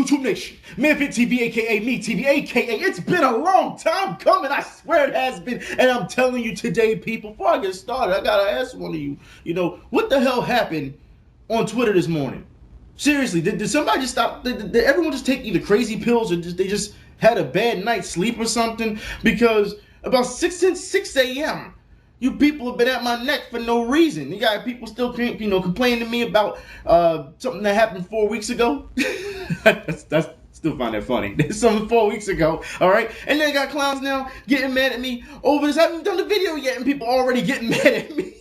YouTube Nation? Manfit TV, aka me, TV, aka it's been a long time coming. I swear it has been. And I'm telling you today, people, before I get started, I gotta ask one of you, what the hell happened on Twitter this morning? Seriously, did somebody just stop? Did everyone just take either crazy pills or they just had a bad night's sleep or something? Because about 6 a.m., you people have been at my neck for no reason. You got people still, complaining to me about something that happened 4 weeks ago. that's still find that funny. There's something 4 weeks ago, all right? And then I got clowns now getting mad at me over this. I haven't done the video yet, and people already getting mad at me.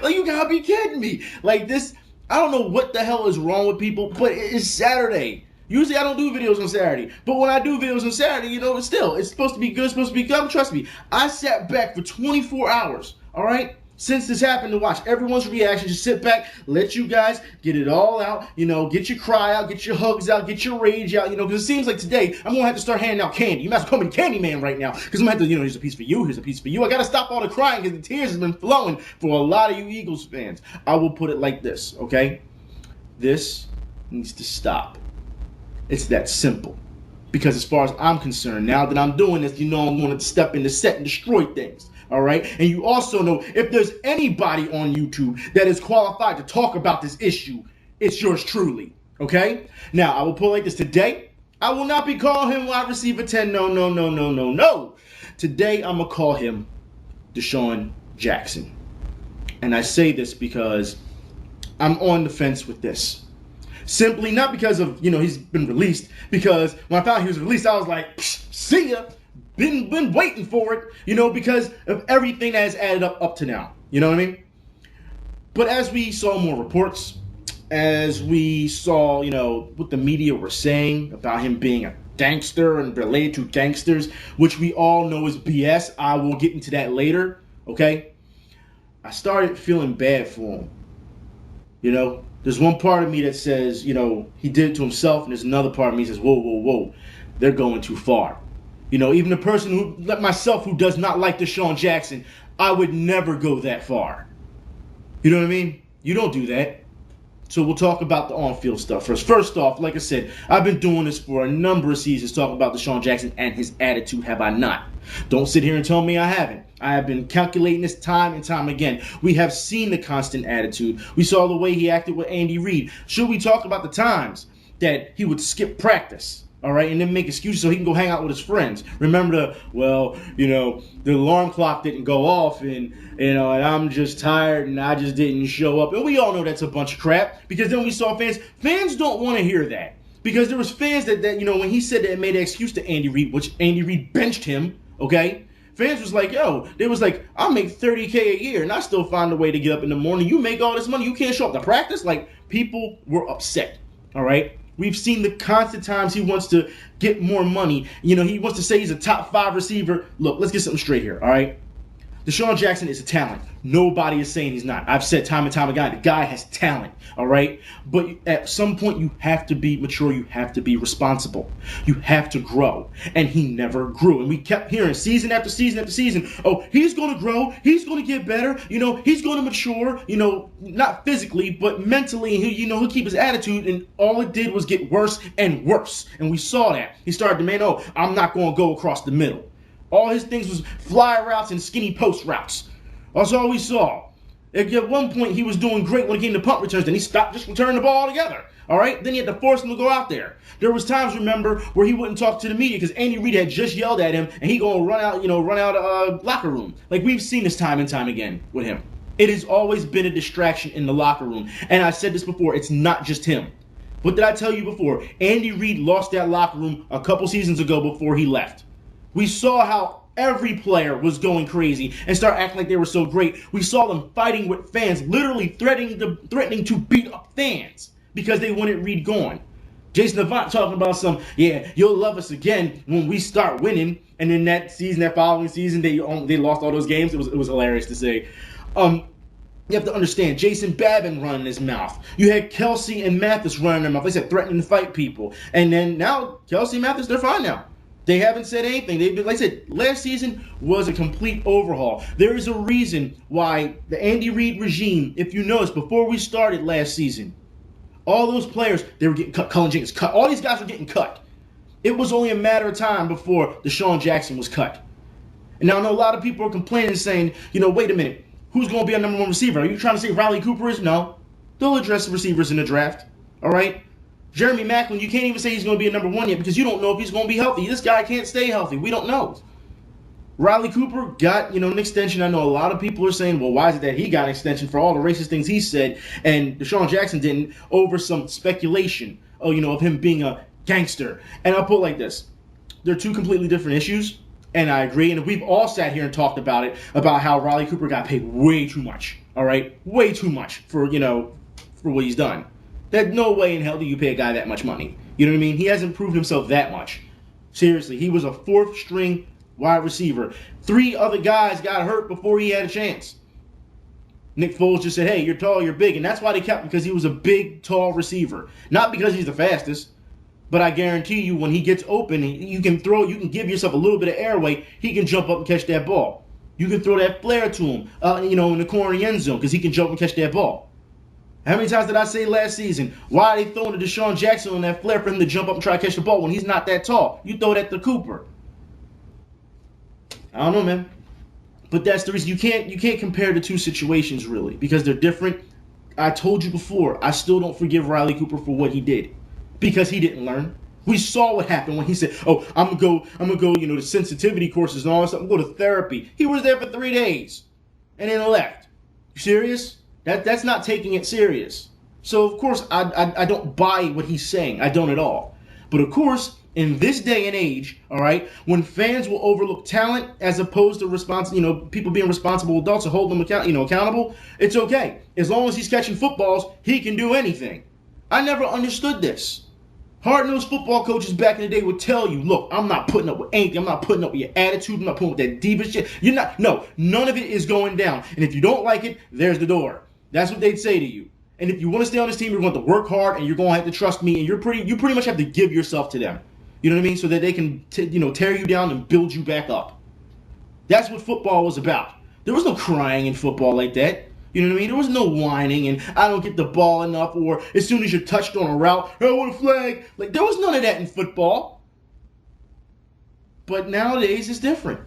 Like, you gotta be kidding me. Like this, I don't know what the hell is wrong with people, but it's Saturday. Usually I don't do videos on Saturday, but when I do videos on Saturday, it's supposed to be good, supposed to be good. Trust me, I sat back for 24 hours, all right, since this happened to watch everyone's reaction. Just sit back, let you guys get it all out, get your cry out, get your hugs out, get your rage out, because it seems like today I'm going to have to start handing out candy. You might as well call me Candy Man right now, because I'm going to have to, here's a piece for you, here's a piece for you. I got to stop all the crying because the tears have been flowing for a lot of you Eagles fans. I will put it like this, okay? This needs to stop. It's that simple. Because as far as I'm concerned, now that I'm doing this, I'm going to step in the set and destroy things. All right? And you also know if there's anybody on YouTube that is qualified to talk about this issue, it's yours truly. Okay? Now, I will put it like this. Today, I will not be calling him wide receiver 10. No. Today, I'm going to call him DeSean Jackson. And I say this because I'm on the fence with this. Simply not because of, he's been released, because when I found he was released, I was like, see ya, been waiting for it, because of everything that has added up to now, you know what I mean? But as we saw more reports, as we saw, what the media were saying about him being a gangster and related to gangsters, which we all know is BS, I will get into that later, okay? I started feeling bad for him, There's one part of me that says, he did it to himself, and there's another part of me that says, whoa, they're going too far. Even the person like myself who does not like DeSean Jackson, I would never go that far. You know what I mean? You don't do that. So we'll talk about the on-field stuff first. First off, like I said, I've been doing this for a number of seasons, talking about DeSean Jackson and his attitude, have I not? Don't sit here and tell me I haven't. I have been calculating this time and time again. We have seen the constant attitude. We saw the way he acted with Andy Reid. Should we talk about the times that he would skip practice, all right, and then make excuses so he can go hang out with his friends? Remember the alarm clock didn't go off, and I'm just tired and I just didn't show up. And we all know that's a bunch of crap, because then we saw fans don't want to hear that. Because there was fans that when he said that, it made an excuse to Andy Reid, which Andy Reid benched him, okay? Fans was like, they was like, I make $30K a year and I still find a way to get up in the morning. You make all this money, you can't show up to practice? Like, people were upset, all right? We've seen the constant times he wants to get more money. He wants to say he's a top 5 receiver. Look, let's get something straight here, all right? DeSean Jackson is a talent. Nobody is saying he's not. I've said time and time again, the guy has talent, all right? But at some point, you have to be mature. You have to be responsible. You have to grow. And he never grew. And we kept hearing season after season after season, oh, he's going to grow. He's going to get better. He's going to mature, not physically, but mentally. He'll keep his attitude. And all it did was get worse and worse. And we saw that. He started demanding, I'm not going to go across the middle. All his things was fly routes and skinny post routes. That's all we saw. At one point, he was doing great when it came to punt returns. Then he stopped just returning the ball altogether. All right? Then he had to force him to go out there. There was times, remember, where he wouldn't talk to the media because Andy Reid had just yelled at him, and he going to run out locker room. Like, we've seen this time and time again with him. It has always been a distraction in the locker room. And I said this before, it's not just him. What did I tell you before? Andy Reid lost that locker room a couple seasons ago before he left. We saw how every player was going crazy and start acting like they were so great. We saw them fighting with fans, literally threatening to beat up fans because they wanted Reid gone. Jason Avant talking about you'll love us again when we start winning. And then that following season, they lost all those games. It was hilarious to say. You have to understand, Jason Babin running his mouth. You had Kelsey and Mathis running their mouth. They said threatening to fight people. And then now, Kelsey and Mathis, they're fine now. They haven't said anything. They've been, like I said, last season was a complete overhaul. There is a reason why the Andy Reid regime, if you notice, before we started last season, All those players, they were getting cut. Cullen Jenkins cut. All these guys were getting cut. It was only a matter of time before DeSean Jackson was cut. And now I know a lot of people are complaining, saying, wait a minute, who's going to be our number one receiver? Are you trying to say Riley Cooper is? No. They'll address the receivers in the draft. All right? Jeremy Maclin, you can't even say he's going to be a number one yet because you don't know if he's going to be healthy. This guy can't stay healthy. We don't know. Riley Cooper got, an extension. I know a lot of people are saying, well, why is it that he got an extension for all the racist things he said and DeSean Jackson didn't, over some speculation, of him being a gangster. And I'll put it like this. They're two completely different issues, and I agree. And we've all sat here and talked about it, about how Riley Cooper got paid way too much, all right? Way too much for what he's done. There's no way in hell do you pay a guy that much money. You know what I mean? He hasn't proved himself that much. Seriously, he was a fourth-string wide receiver. 3 other guys got hurt before he had a chance. Nick Foles just said, hey, you're tall, you're big. And that's why they kept him, because he was a big, tall receiver. Not because he's the fastest. But I guarantee you, when he gets open, you can give yourself a little bit of airway. He can jump up and catch that ball. You can throw that flare to him, in the corner of the end zone, because he can jump and catch that ball. How many times did I say last season, why are they throwing to DeSean Jackson on that flare for him to jump up and try to catch the ball when he's not that tall? You throw that to Cooper. I don't know, man. But that's the reason. You can't compare the two situations, really, because they're different. I told you before, I still don't forgive Riley Cooper for what he did, because he didn't learn. We saw what happened when he said, oh, I'm gonna go, the sensitivity courses and all that stuff. I'm going to go to therapy. He was there for 3 days and then left. You serious? That's not taking it serious. So, of course, I don't buy what he's saying. I don't at all. But, of course, in this day and age, all right, when fans will overlook talent as opposed to people being responsible adults and hold them accountable, it's okay. As long as he's catching footballs, he can do anything. I never understood this. Hard-nosed football coaches back in the day would tell you, look, I'm not putting up with anything. I'm not putting up with your attitude. I'm not putting up with that diva shit. None of it is going down. And if you don't like it, there's the door. That's what they'd say to you. And if you want to stay on this team, you're going to have to work hard, and you're going to have to trust me, and you pretty much have to give yourself to them. You know what I mean? So that they can, tear you down and build you back up. That's what football was about. There was no crying in football like that. You know what I mean? There was no whining and I don't get the ball enough, or as soon as you're touched on a route, I want a flag. Like, there was none of that in football. But nowadays, it's different.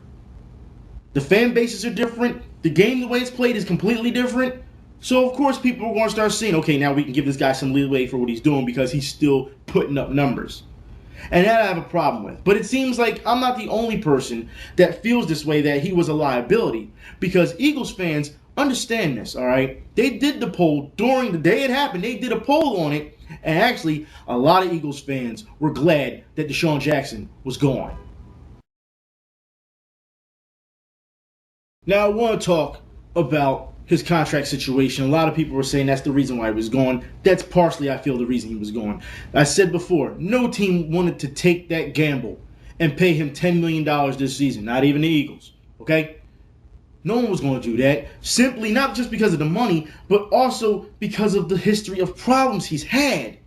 The fan bases are different. The game, the way it's played, is completely different. So, of course, people are going to start seeing, okay, now we can give this guy some leeway for what he's doing because he's still putting up numbers. And that I have a problem with. But it seems like I'm not the only person that feels this way, that he was a liability. Because Eagles fans understand this, all right? They did the poll during the day it happened. They did a poll on it. And actually, a lot of Eagles fans were glad that DeSean Jackson was gone. Now, I want to talk about his contract situation. A lot of people were saying that's the reason why he was gone. That's partially, I feel, the reason he was gone. I said before, no team wanted to take that gamble and pay him $10 million this season, not even the Eagles, okay? No one was going to do that, simply not just because of the money, but also because of the history of problems he's had.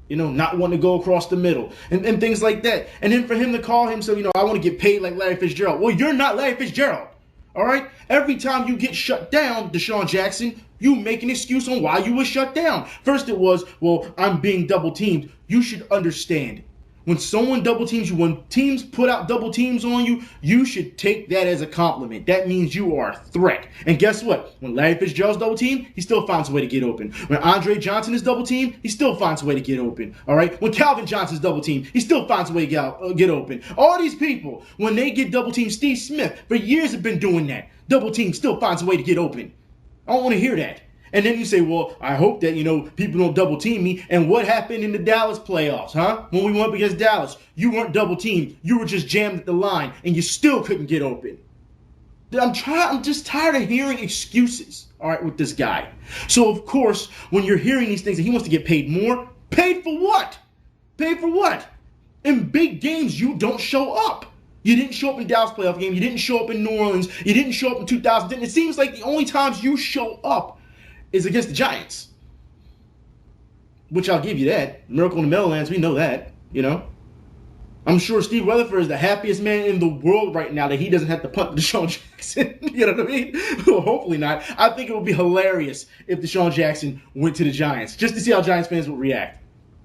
Not wanting to go across the middle and things like that. And then for him to call himself, I want to get paid like Larry Fitzgerald. Well, you're not Larry Fitzgerald. All right? Every time you get shut down, DeSean Jackson, you make an excuse on why you were shut down. First it was, well, I'm being double teamed. You should understand. When someone double teams you, when teams put out double teams on you, you should take that as a compliment. That means you are a threat. And guess what? When Larry Fitzgerald's double teamed, he still finds a way to get open. When Andre Johnson is double teamed, he still finds a way to get open. All right? When Calvin Johnson's double teamed, he still finds a way to get open. All these people, when they get double teamed, Steve Smith, for years have been doing that. Double team still finds a way to get open. I don't want to hear that. And then you say, well, I hope that, people don't double team me. And what happened in the Dallas playoffs, huh? When we went up against Dallas, you weren't double teamed. You were just jammed at the line and you still couldn't get open. I'm just tired of hearing excuses, all right, with this guy. So, of course, when you're hearing these things that he wants to get paid more, paid for what? Paid for what? In big games, you don't show up. You didn't show up in Dallas playoff game. You didn't show up in New Orleans. You didn't show up in 2010. It seems like the only times you show up is against the Giants. Which I'll give you that. Miracle in the Meadowlands, we know that, I'm sure Steve Weatherford is the happiest man in the world right now that he doesn't have to punt DeSean Jackson. You know what I mean? Well, hopefully not. I think it would be hilarious if DeSean Jackson went to the Giants, just to see how Giants fans would react.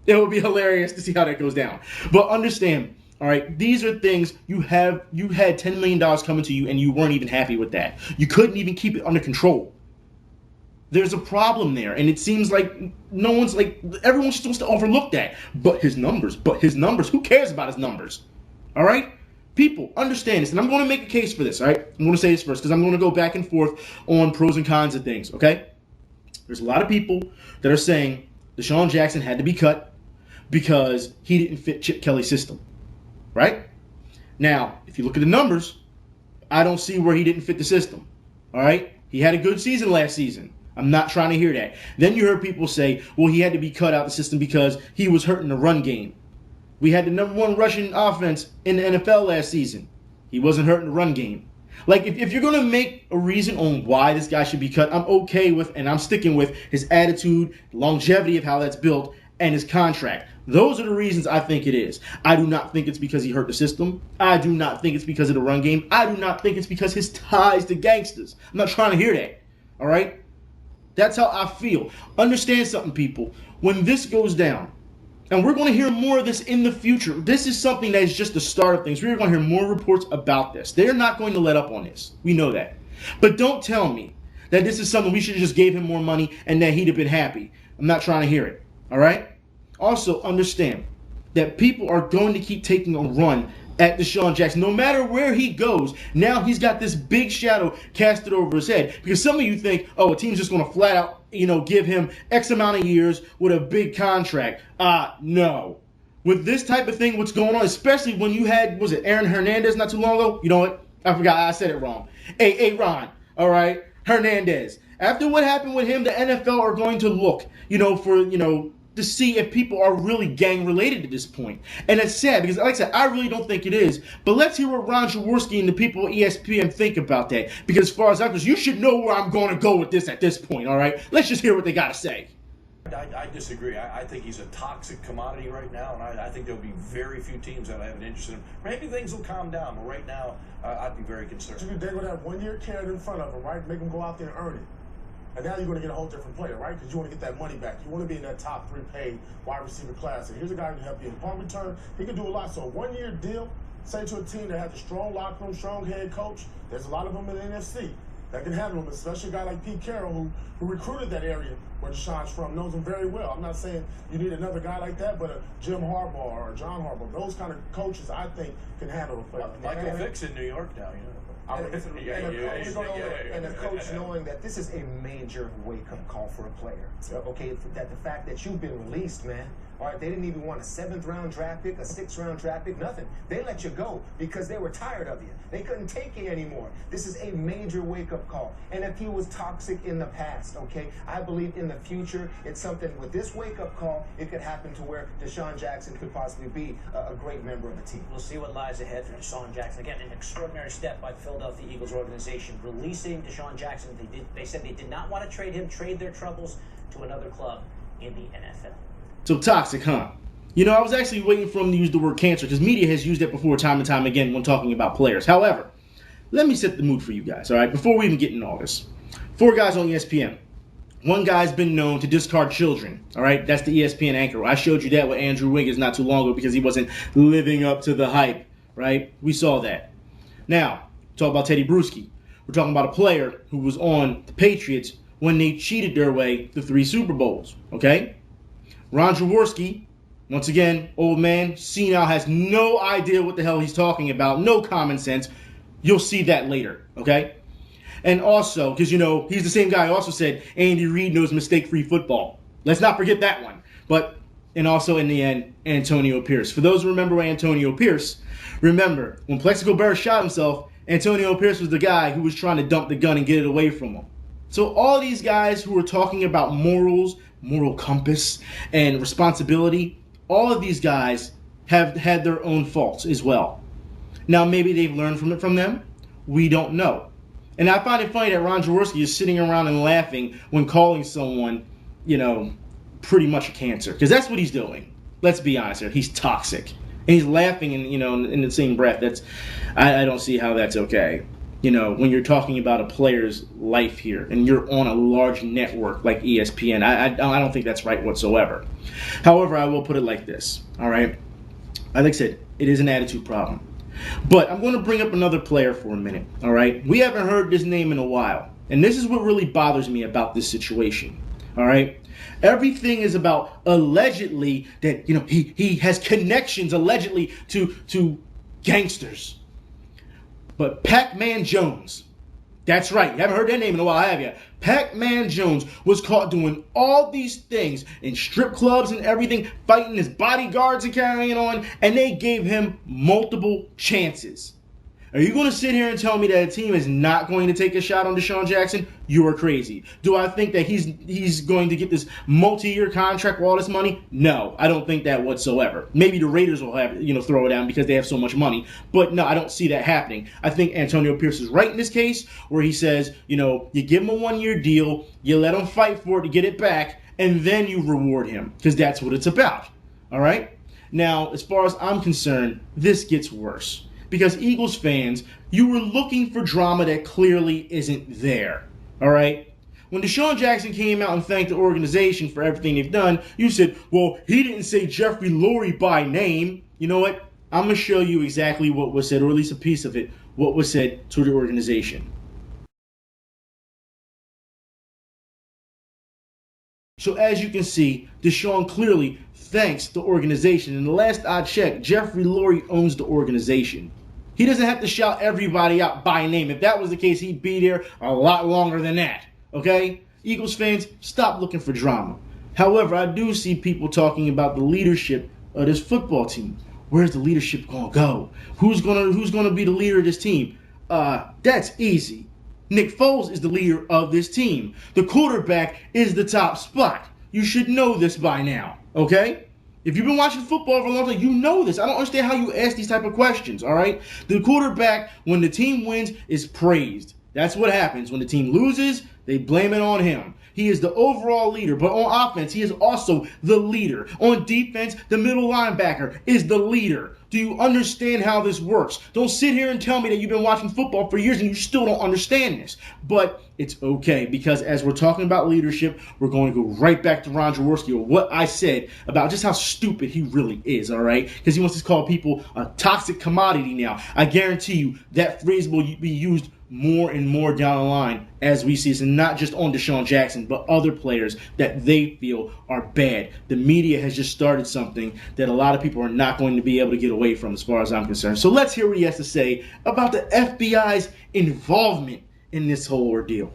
It would be hilarious to see how that goes down. But understand, all right, these are things you had $10 million coming to you and you weren't even happy with that. You couldn't even keep it under control. There's a problem there, and it seems like everyone just wants to overlook that. But his numbers, who cares about his numbers? All right? People, understand this, and I'm going to make a case for this, all right? I'm going to say this first, because I'm going to go back and forth on pros and cons of things, okay? There's a lot of people that are saying DeSean Jackson had to be cut because he didn't fit Chip Kelly's system, right? Now, if you look at the numbers, I don't see where he didn't fit the system, all right? He had a good season last season. I'm not trying to hear that. Then you heard people say, well, he had to be cut out of the system because he was hurting the run game. We had the #1 rushing offense in the NFL last season. He wasn't hurting the run game. Like, if you're going to make a reason on why this guy should be cut, I'm okay with, and I'm sticking with, his attitude, longevity of how that's built, and his contract. Those are the reasons I think it is. I do not think it's because he hurt the system. I do not think it's because of the run game. I do not think it's because his ties to gangsters. I'm not trying to hear that. All right? That's how I feel. Understand something, people. When this goes down, and we're going to hear more of this in the future, this is something that is just the start of things. We're going to hear more reports about this. They're not going to let up on this. We know that. But don't tell me that this is something we should have just gave him more money and that he'd have been happy. I'm not trying to hear it. All right? Also, understand that people are going to keep taking a run at DeSean Jackson. No matter where he goes, now he's got this big shadow casted over his head. Because some of you think, oh, a team's just going to flat out, give him X amount of years with a big contract. No. With this type of thing, what's going on, especially when you had, was it Aaron Hernandez not too long ago? You know what? I forgot. I said it wrong. Ron, all right? Hernandez. After what happened with him, the NFL are going to look, to see if people are really gang related at this point. And it's sad because, like I said, I really don't think it is. But let's hear what Ron Jaworski and the people at ESPN think about that. Because as far as I'm concerned, you should know where I'm going to go with this at this point, all right? Let's just hear what they got to say. I disagree. I think he's a toxic commodity right now, and I think there'll be very few teams that have an interest in him. Maybe things will calm down, but right now, I'd be very concerned. They're going to have 1 year carried in front of him, right? Make him go out there and earn it. And now you're going to get a whole different player, right? Because you want to get that money back. You want to be in that top 3 paid wide receiver class. And here's a guy who can help you in punt return. He can do a lot. So a 1 year deal, say to a team that has a strong locker room, strong head coach. There's a lot of them in the NFC that can handle him, especially a guy like Pete Carroll who recruited that area where DeSean's from, knows him very well. I'm not saying you need another guy like that, but a Jim Harbaugh or a John Harbaugh, those kind of coaches I think can handle it. Michael Vick's in New York now, And the coach knowing that this is a major wake-up call for a player. Okay, that the fact that you've been released, man. All right, they didn't even want a 7th-round draft pick, a 6th-round draft pick, nothing. They let you go because they were tired of you. They couldn't take you anymore. This is a major wake-up call. And if he was toxic in the past, okay, I believe in the future it's something with this wake-up call, it could happen to where DeSean Jackson could possibly be a great member of the team. We'll see what lies ahead for DeSean Jackson. Again, an extraordinary step by the Philadelphia Eagles organization, releasing DeSean Jackson. They said they did not want to trade their troubles to another club in the NFL. So toxic, huh? I was actually waiting for him to use the word cancer because media has used it before time and time again when talking about players. However, let me set the mood for you guys, all right, before we even get into all this. 4 guys on ESPN. One guy's been known to discard children, all right? That's the ESPN anchor. I showed you that with Andrew Wiggins not too long ago because he wasn't living up to the hype, right? We saw that. Now, talk about Teddy Bruschi. We're talking about a player who was on the Patriots when they cheated their way to 3 Super Bowls, okay? Ron Jaworski, once again, old man, senile, has no idea what the hell he's talking about, no common sense. You'll see that later, okay? And also, because, he's the same guy who also said Andy Reid knows mistake-free football. Let's not forget that one. And also, in the end, Antonio Pierce. For those who remember Antonio Pierce, remember, when Plexico Burress shot himself, Antonio Pierce was the guy who was trying to dump the gun and get it away from him. So all these guys who are talking about morals, moral compass, and responsibility, all of these guys have had their own faults as well. Now, maybe they've learned from them. We don't know. And I find it funny that Ron Jaworski is sitting around and laughing when calling someone, pretty much a cancer. Because that's what he's doing. Let's be honest here. He's toxic. And he's laughing in the same breath. I don't see how that's okay. When you're talking about a player's life here and you're on a large network like ESPN, I don't think that's right whatsoever. However, I will put it like this, all right? Like I said, it is an attitude problem. But I'm going to bring up another player for a minute, all right? We haven't heard this name in a while. And this is what really bothers me about this situation, all right? Everything is about allegedly that, he has connections allegedly to gangsters. But Pac-Man Jones, that's right, you haven't heard that name in a while, have you? Pac-Man Jones was caught doing all these things in strip clubs and everything, fighting his bodyguards and carrying on, and they gave him multiple chances. Are you going to sit here and tell me that a team is not going to take a shot on DeSean Jackson? You are crazy. Do I think that he's going to get this multi-year contract with all this money? No, I don't think that whatsoever. Maybe the Raiders will have throw it down because they have so much money. But no, I don't see that happening. I think Antonio Pierce is right in this case where he says, you give him a one-year deal, you let him fight for it to get it back, and then you reward him because that's what it's about. All right? Now, as far as I'm concerned, this gets worse. Because Eagles fans, you were looking for drama that clearly isn't there, all right? When DeSean Jackson came out and thanked the organization for everything they've done, you said, well, he didn't say Jeffrey Lurie by name. You know what? I'm going to show you exactly what was said, or at least a piece of it, what was said to the organization. So as you can see, DeSean clearly thanks the organization. And the last I checked, Jeffrey Lurie owns the organization. He doesn't have to shout everybody out by name. If that was the case, he'd be there a lot longer than that. Okay? Eagles fans, stop looking for drama. However, I do see people talking about the leadership of this football team. Where's the leadership going to go? Who's gonna be the leader of this team? That's easy. Nick Foles is the leader of this team. The quarterback is the top spot. You should know this by now, okay? If you've been watching football for a long time, you know this. I don't understand how you ask these type of questions, all right? The quarterback, when the team wins, is praised. That's what happens. When the team loses, they blame it on him. He is the overall leader, but on offense, he is also the leader. On defense, the middle linebacker is the leader. Do you understand how this works? Don't sit here and tell me that you've been watching football for years and you still don't understand this. But it's okay, because as we're talking about leadership, we're going to go right back to Ron Jaworski, or what I said about just how stupid he really is, all right? Because he wants to call people a toxic commodity now. I guarantee you that phrase will be used more and more down the line as we see this, and not just on DeSean Jackson, but other players that they feel are bad. The media has just started something that a lot of people are not going to be able to get away from as far as I'm concerned. So let's hear what he has to say about the FBI's involvement in this whole ordeal.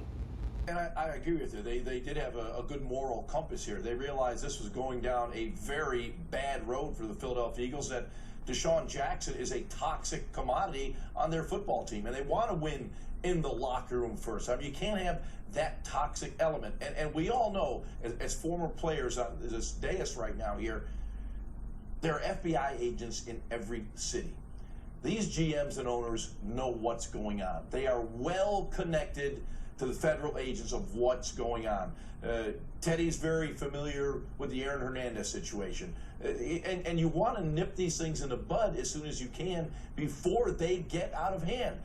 And I agree with you. They did have a good moral compass here. They realized this was going down a very bad road for the Philadelphia Eagles, that DeSean Jackson is a toxic commodity on their football team, and they want to win in the locker room first. I mean, you can't have that toxic element. And we all know, as former players on this dais right now here, there are FBI agents in every city. These GMs and owners know what's going on. They are well connected to the federal agents of what's going on. Teddy's very familiar with the Aaron Hernandez situation. And you want to nip these things in the bud as soon as you can before they get out of hand.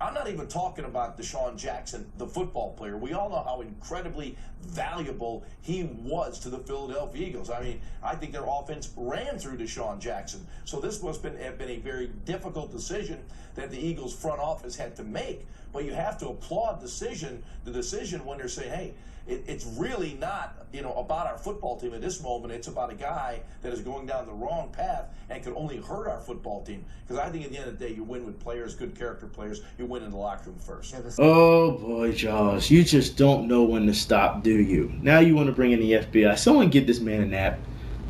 I'm not even talking about DeSean Jackson, the football player. We all know how incredibly valuable he was to the Philadelphia Eagles. I mean, I think their offense ran through DeSean Jackson. So this must have been a very difficult decision that the Eagles front office had to make. But you have to applaud the decision when they're saying, hey, it's really not, about our football team at this moment. It's about a guy that is going down the wrong path and could only hurt our football team. Because I think at the end of the day, you win with players, good character players. You win in the locker room first. Oh, boy, Jaws. You just don't know when to stop, do you? Now you want to bring in the FBI. Someone get this man a nap.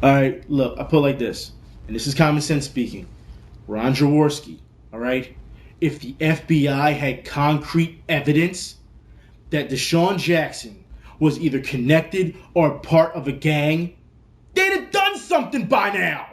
All right, look, I put it like this, and this is common sense speaking. Ron Jaworski, all right? If the FBI had concrete evidence that DeSean Jackson was either connected or part of a gang, they'd have done something by now.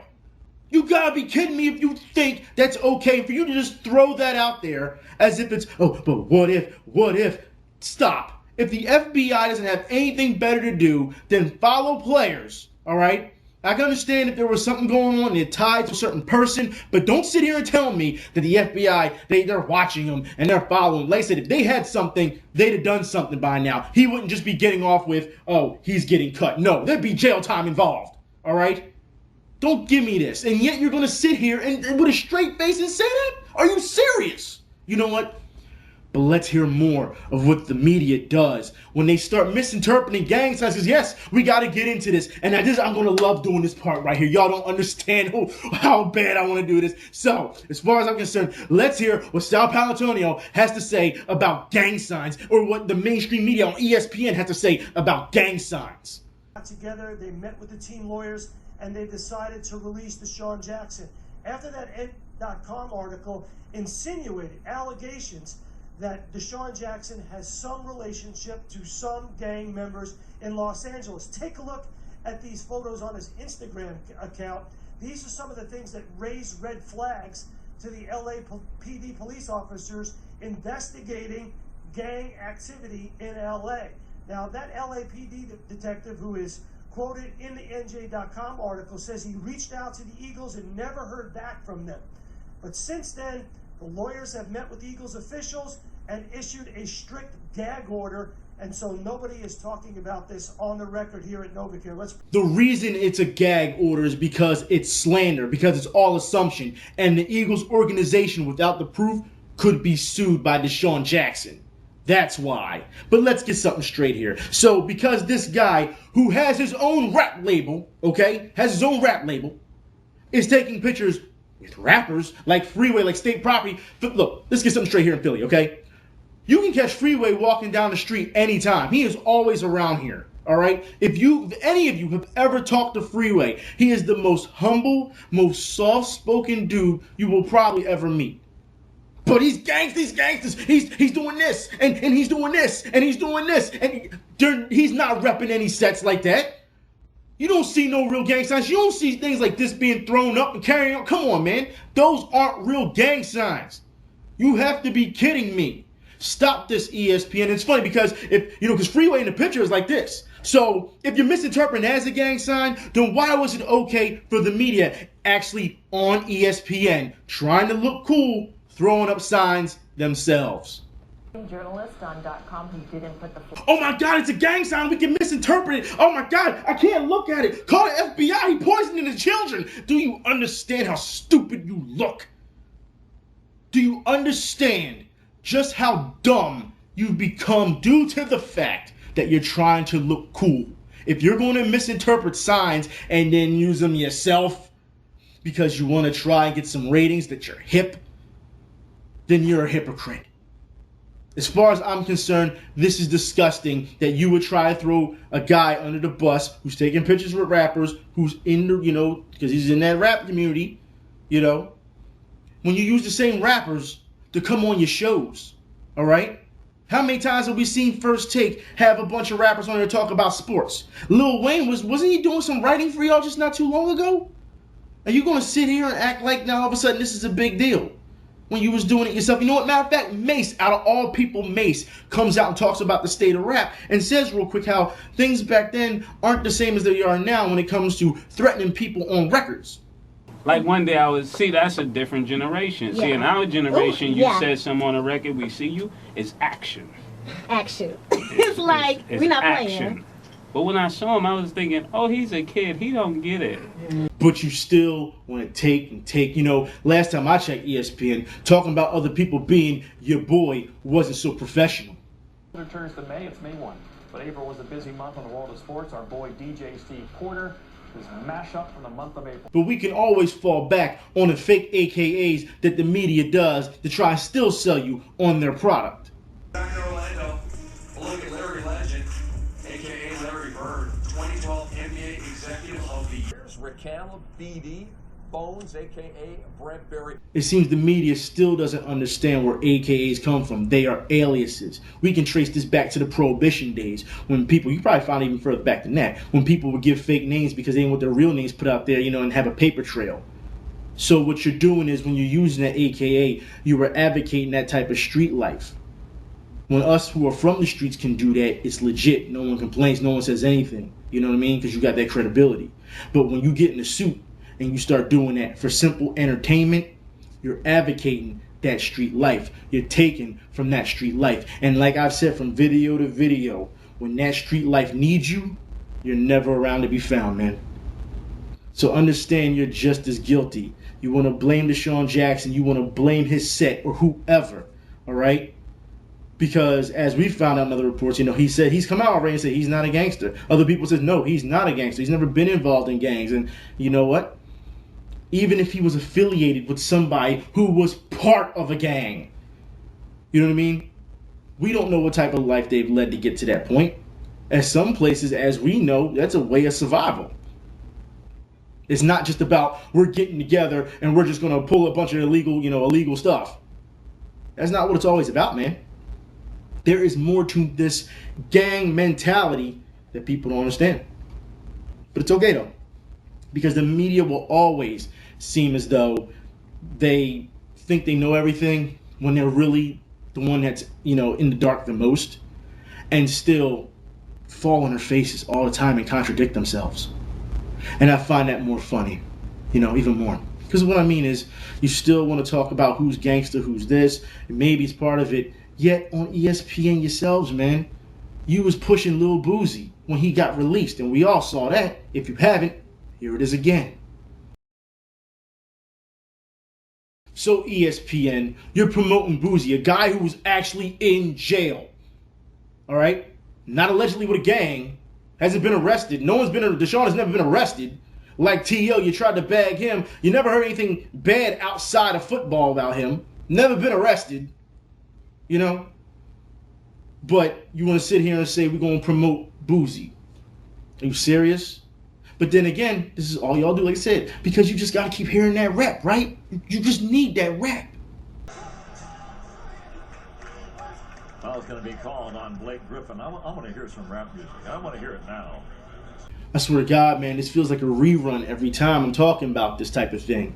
You gotta be kidding me if you think that's okay for you to just throw that out there as if it's, oh, but what if? Stop. If the FBI doesn't have anything better to do than follow players, all right, I can understand if there was something going on, they're tied to a certain person, but don't sit here and tell me that the FBI, they're watching him and they're following. Like I said, if they had something, they'd have done something by now. He wouldn't just be getting off with, oh, he's getting cut. No, there'd be jail time involved, all right? Don't give me this. And yet you're going to sit here and with a straight face and say that? Are you serious? You know what? But let's hear more of what the media does when they start misinterpreting gang signs. Because yes, we got to get into this. And I'm going to love doing this part right here. Y'all don't understand how bad I want to do this. So, as far as I'm concerned, let's hear what Sal Palantonio has to say about gang signs, or what the mainstream media on ESPN has to say about gang signs. Together, they met with the team lawyers, and they decided to release DeSean Jackson. After that Ed.com article insinuated allegations that DeSean Jackson has some relationship to some gang members in Los Angeles. Take a look at these photos on his Instagram account. These are some of the things that raised red flags to the LAPD police officers investigating gang activity in LA. Now, that LAPD detective, who is quoted in the NJ.com article, says he reached out to the Eagles and never heard back from them. But since then, the lawyers have met with Eagles officials and issued a strict gag order, and so nobody is talking about this on the record here at NovaCare. The reason it's a gag order is because it's slander, because it's all assumption, and the Eagles organization, without the proof, could be sued by DeSean Jackson. That's why. But let's get something straight here. So, because this guy, who has his own rap label, okay, is taking pictures with rappers like Freeway, like State Property. But look, let's get something straight here in Philly, okay? You can catch Freeway walking down the street anytime. He is always around here, all right? If any of you have ever talked to Freeway, he is the most humble, most soft-spoken dude you will probably ever meet. But he's gangsters. He's doing this, and he's doing this, and he's doing this, and he's not repping any sets like that. You don't see no real gang signs. You don't see things like this being thrown up and carrying on. Come on, man. Those aren't real gang signs. You have to be kidding me. Stop this, ESPN. It's funny because because Freeway in the picture is like this. So if you're misinterpreting as a gang sign, then why was it okay for the media actually on ESPN trying to look cool, throwing up signs themselves? Journalist on .com who didn't put the... Oh my God, it's a gang sign. We can misinterpret it. Oh my God, I can't look at it. Call the FBI. He poisoning the children. Do you understand how stupid you look? Do you understand just how dumb you've become due to the fact that you're trying to look cool? If you're going to misinterpret signs and then use them yourself because you want to try and get some ratings that you're hip, then you're a hypocrite. As far as I'm concerned, this is disgusting that you would try to throw a guy under the bus who's taking pictures with rappers, who's in the, because he's in that rap community, when you use the same rappers to come on your shows, all right? How many times have we seen First Take have a bunch of rappers on there talk about sports? Lil Wayne, wasn't he doing some writing for y'all just not too long ago? Are you going to sit here and act like now all of a sudden this is a big deal when you was doing it yourself? You know what? Matter of fact, Mace, out of all people, Mace comes out and talks about the state of rap and says real quick how things back then aren't the same as they are now when it comes to threatening people on records. Like one day I was, see, that's a different generation. Yeah. See, in our generation, you said something on a record, we see you, it's action. Action. It's like, we're not action. Playing. But when I saw him, I was thinking, oh, he's a kid. He don't get it. But you still want to take. Last time I checked ESPN, talking about other people being your boy wasn't so professional. It turns to May. It's May 1. But April was a busy month in the world of sports. Our boy DJ Steve Porter is mashup from the month of April. But we can always fall back on the fake AKAs that the media does to try and still sell you on their product. Back in Orlando, look at Larry Legend, a.k.a. Larry Bird, 2012 NBA Executive of the Year. Raquel BD Bones, a.k.a. Brent Berry. It seems the media still doesn't understand where AKAs come from. They are aliases. We can trace this back to the Prohibition days when people, you probably found even further back than that, when people would give fake names because they didn't want their real names put out there, and have a paper trail. So what you're doing is when you're using that AKA, you were advocating that type of street life. When us who are from the streets can do that, it's legit. No one complains. No one says anything. You know what I mean? Because you got that credibility. But when you get in a suit and you start doing that for simple entertainment, you're advocating that street life. You're taking from that street life. And like I've said from video to video, when that street life needs you, you're never around to be found, man. So understand you're just as guilty. You want to blame DeSean Jackson. You want to blame his set or whoever. All right? Because as we found out in other reports, he said he's come out already and said he's not a gangster. Other people said, no, he's not a gangster. He's never been involved in gangs. And you know what? Even if he was affiliated with somebody who was part of a gang, you know what I mean? We don't know what type of life they've led to get to that point. At some places, as we know, that's a way of survival. It's not just about we're getting together and we're just going to pull a bunch of illegal stuff. That's not what it's always about, man. There is more to this gang mentality that people don't understand. But it's okay, though. Because the media will always seem as though they think they know everything when they're really the one that's, in the dark the most, and still fall on their faces all the time and contradict themselves. And I find that more funny, even more. Because what I mean is, you still want to talk about who's gangster, who's this, and maybe it's part of it. Yet on ESPN yourselves, man, you was pushing Lil Boozy when he got released, and we all saw that. If you haven't, here it is again. So ESPN, you're promoting Boozy, a guy who was actually in jail. All right? Not allegedly with a gang. Hasn't been arrested. DeSean has never been arrested. Like T.O., you tried to bag him. You never heard anything bad outside of football about him. Never been arrested. But you want to sit here and say we're going to promote Boozy. Are you serious? But then again, this is all y'all do, like I said, because you just got to keep hearing that rap, right? You just need that rap. Foul's going to be called on Blake Griffin. I want to hear some rap music. I want to hear it now. I swear to God, man, this feels like a rerun every time I'm talking about this type of thing.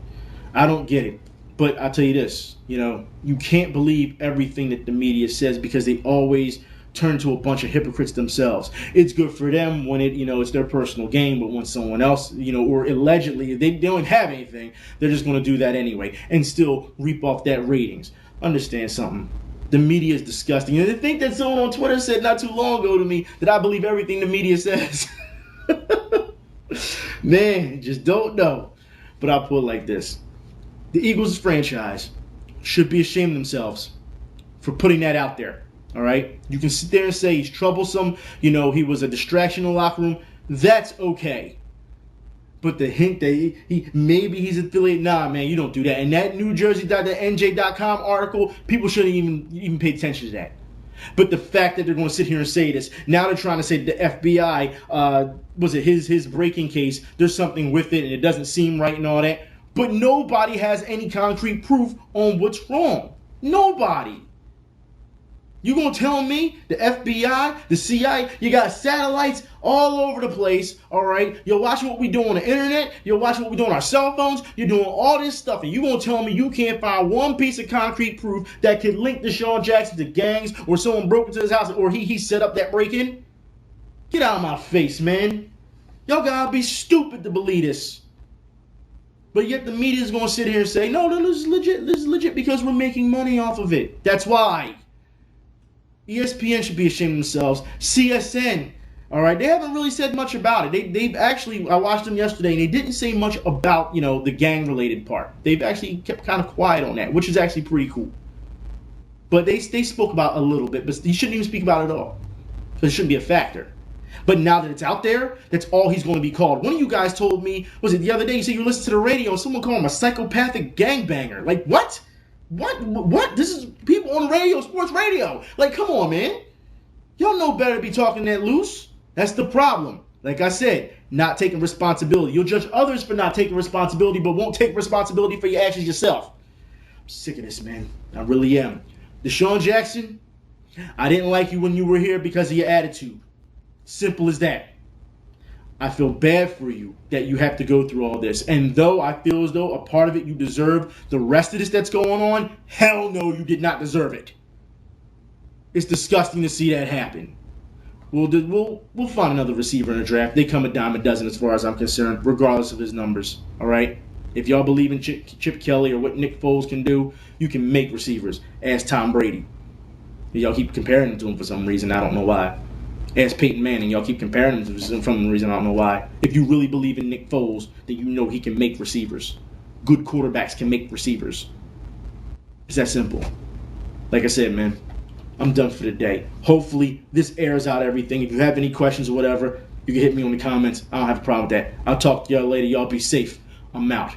I don't get it. But I'll tell you this, you can't believe everything that the media says because they always turn to a bunch of hypocrites themselves. It's good for them when it's their personal game, but when someone else, or allegedly, they don't have anything, they're just going to do that anyway and still reap off that ratings. Understand something. The media is disgusting. And I think that someone on Twitter said not too long ago to me that I believe everything the media says. Man, just don't know. But I'll put it like this. The Eagles franchise should be ashamed of themselves for putting that out there. All right? You can sit there and say he's troublesome. He was a distraction in the locker room. That's okay. But the hint that he's affiliated, nah, man, you don't do that. And that NJ.com article, people shouldn't even pay attention to that. But the fact that they're going to sit here and say this, now they're trying to say the FBI, was it his breaking case, there's something with it and it doesn't seem right and all that. But nobody has any concrete proof on what's wrong. Nobody. You gonna tell me the FBI, the CIA, you got satellites all over the place, all right? You're watching what we do on the internet. You're watching what we do on our cell phones. You're doing all this stuff, and you gonna tell me you can't find one piece of concrete proof that could link DeSean Jackson to gangs, or someone broke into his house, or he set up that break-in? Get out of my face, man. Y'all gotta be stupid to believe this. But yet the media is gonna sit here and say, no, this is legit. This is legit because we're making money off of it. That's why. ESPN should be ashamed of themselves. CSN, all right, they haven't really said much about it. They've actually, I watched them yesterday, and they didn't say much about, the gang-related part. They've actually kept kind of quiet on that, which is actually pretty cool. But they spoke about a little bit, but you shouldn't even speak about it at all. So it shouldn't be a factor. But now that it's out there, that's all he's going to be called. One of you guys told me, was it the other day, you said you listened to the radio, and someone called him a psychopathic gangbanger. Like, what? What? This is people on radio, sports radio. Like, come on, man. Y'all know better to be talking that loose. That's the problem. Like I said, not taking responsibility. You'll judge others for not taking responsibility, but won't take responsibility for your actions yourself. I'm sick of this, man. I really am. DeSean Jackson, I didn't like you when you were here because of your attitude. Simple as that. I feel bad for you that you have to go through all this. And though I feel as though a part of it you deserve, the rest of this that's going on, hell no, you did not deserve it. It's disgusting to see that happen. We'll find another receiver in the draft. They come a dime a dozen as far as I'm concerned, regardless of his numbers. All right? If y'all believe in Chip Kelly or what Nick Foles can do, you can make receivers. Ask Tom Brady. Y'all keep comparing him to him for some reason. I don't know why. Ask Peyton Manning. Y'all keep comparing him to him for some reason. I don't know why. If you really believe in Nick Foles, then you know he can make receivers. Good quarterbacks can make receivers. It's that simple. Like I said, man, I'm done for the day. Hopefully, this airs out everything. If you have any questions or whatever, you can hit me on the comments. I don't have a problem with that. I'll talk to y'all later. Y'all be safe. I'm out.